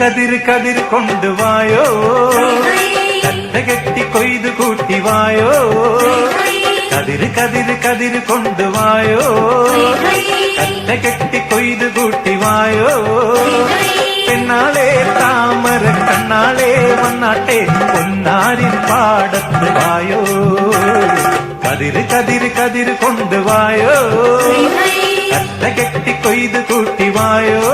കതിര് കതിര് കൊണ്ടുവായോ കറ്റ കെട്ടി കൊയ്ത് കൂട്ടിവായോ കതിര് കതിര് കതിര് കൊണ്ടുവായോ കറ്റ കെട്ടി കൊയ്ത് കൂട്ടിവായോ പെണ്ണാളെ താമര കണ്ണാളെ വന്നാട്ടെ പൊന്നാരിൻ പാടത്ത് വായോ കതിര് കതിര് കതിര് കൊണ്ടുവായോ കറ്റ കെട്ടി കൊയ്ത് കൂട്ടിവായോ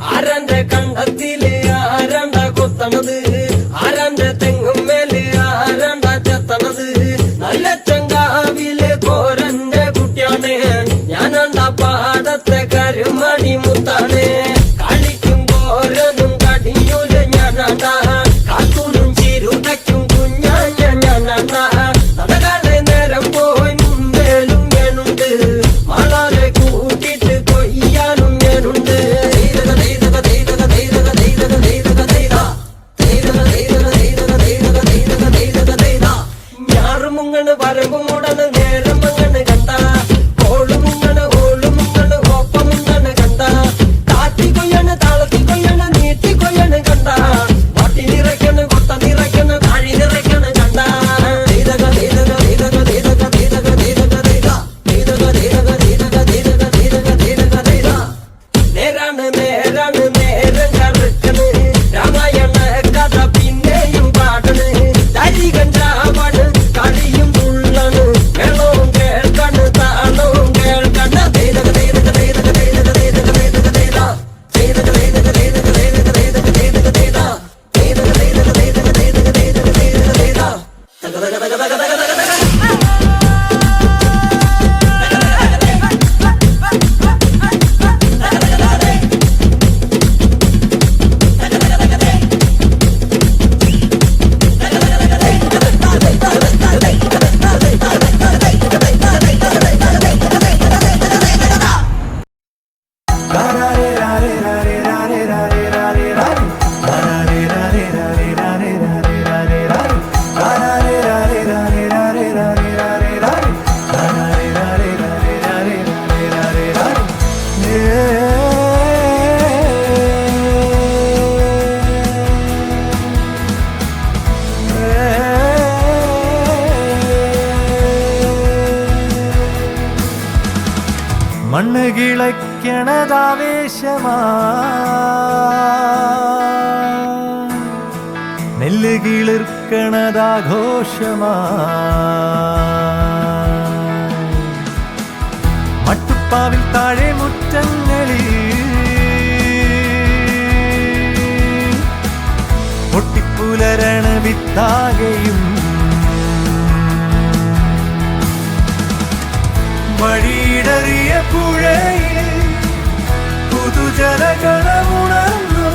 ആരന്റെ കണ്ടത്തില് ആരണ്ട കൊത്തണത് ആരന്റെ തെങ്ങും മേല് ആരണ്ട ചെത്തണത് നല്ല ചങ്കാവിലെ കോരന്റെ കുട്ടിയാണ് ഞാനണ്ട പാടത്തെ കരുമണി മുത്താണ് കളിക്കും കോരനും കടിയൂല ഞാനണ്ട കാത്തൂനും ചിരുതയ്ക്കും കുഞ്ഞാഞ്ഞ ഞാനണ്ട നടകാതെ നേരം പോയി മുമ്പേലും ഞാനുണ്ട് മാളാരെ കൂട്ടിട്ട് കൊയ്യാനും ഞാനുണ്ട് മുങ്ങണ് വരമ്പ് മൂടണ് നേരം മങ്ങണ് കണ്ട ഓള് മുങ്ങണ് ഒപ്പം മുങ്ങണ് കണ്ട താത്തി കൊയ്യണ് താളത്തി കൊയ്യണ് നീട്ടി കൊയ്യണ് കണ്ട പട്ടി നിറയ്ക്കണ് കൊത്ത നിറയ്ക്കണ് താഴി നിറയ്ക്കണ് കണ്ട നേരാണ് നേരാണ് നേരം കറുക്കണ് രാമായണ കഥ പിന്നെയും പാടണ് തരി കഞ്ചാവാണ് കളിയും തുള്ളണ് വെള്ളവും കേൾക്കണ് താളവും കേൾക്കണ് മണ്ണ് കിളയ്ക്കണതാവേശമാ നെല്ല് കിളിർക്കണതാഘോഷമാ മട്ടുപ്പാവിൽ താഴെ മുറ്റങ്ങളിൽ പൊട്ടിപ്പുലരണ വിത്താകെയും വഴിയിടറിയ പുഴയിൽ പുതുജലകളമുണർന്നു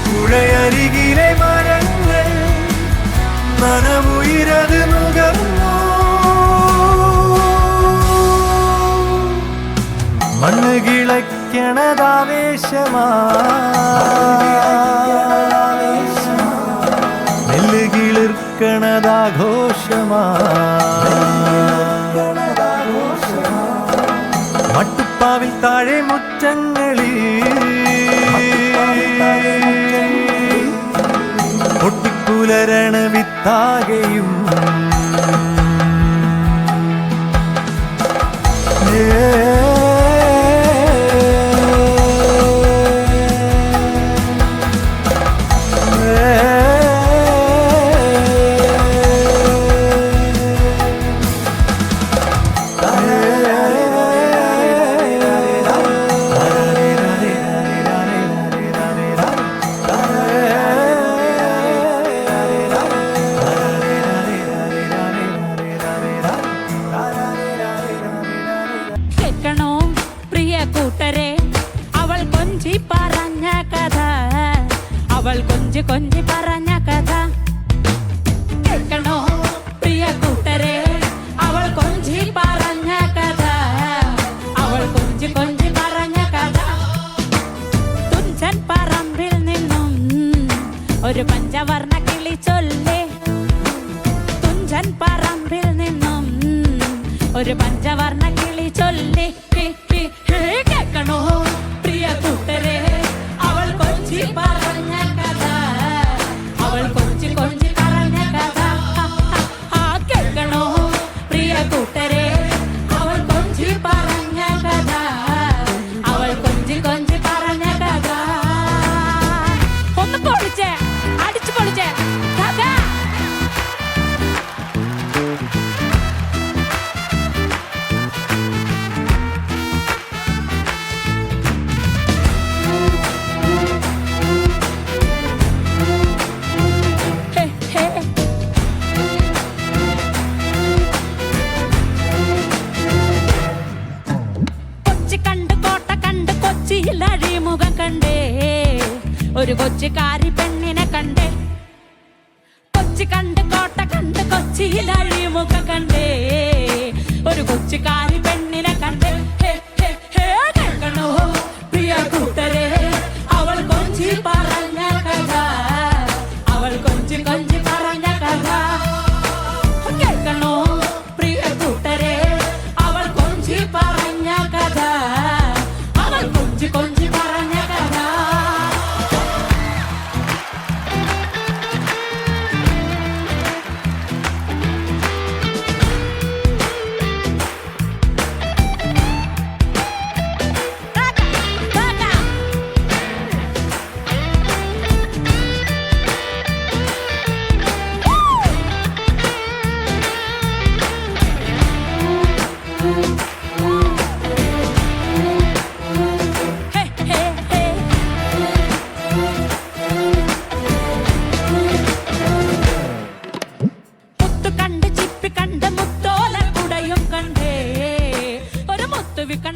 പുഴയരികിലെ മരങ്ങൾ നനവുയിരത് നുകർന്നു മണ്ണ് കിളയ്ക്കണതാവേശമാ നെല്ല് കിളിർക്കണതാഘോഷമാ മട്ടുപ്പാവിൽ താഴെ മുറ്റങ്ങളിൽ പൊട്ടിപ്പുലരണ വിത്താകെയും കൊഞ്ചി പറഞ്ഞ കഥ കേൾക്കണോ പ്രിയ കൂട്ടരെ അവൾ കൊഞ്ചി ഒരു പഞ്ചവർണ്ണ കിളി ചൊല്ലി കേൾക്കണോ പ്രിയ കൂട്ടരെ അവൾ കൊഞ്ചി പറഞ്ഞ കഥ അവൾ കൊഞ്ചി കൊഞ്ചി പറഞ്ഞ കഥ കേൾക്കണോ പ്രിയ കൂട്ടരെ അവൾ കൊഞ്ചി പറഞ്ഞ കഥ അവൾ കൊഞ്ചി കൊഞ്ചി പറഞ്ഞ കഥ ഒന്ന് പൊളിച്ചേ അടിച്ചു പൊളിച്ചേ കഥ അഴിമുഖം കണ്ടേ ഒരു കൊച്ചിക്കാരി പെണ്ണിനെ കണ്ടേ കൊച്ചി കണ്ട് കോട്ട കണ്ട് കൊച്ചിയിൽ അഴിമുഖം കണ്ടേ ഒരു കൊച്ചിക്കാരി പെണ്ണിനെ കണ്ടേ കേൾക്കണോ പ്രിയ കൂട്ടരെ അവൾ കൊഞ്ചി പറഞ്ഞ കഥ അവൾ കൊഞ്ചി കൊഞ്ചി പറഞ്ഞ കഥ കേൾക്കണോ പ്രിയ കൂട്ടരെ അവൾ കൊഞ്ചി പറഞ്ഞ കഥ അവൾ കൊഞ്ചി കൊഞ്ചി പറഞ്ഞ കഥ മുത്തു കണ്ട് ചിപ്പി കണ്ട് മുത്തോല കുടയും കണ്ടേ ഒരു മുത്തു വിക്കണ്ട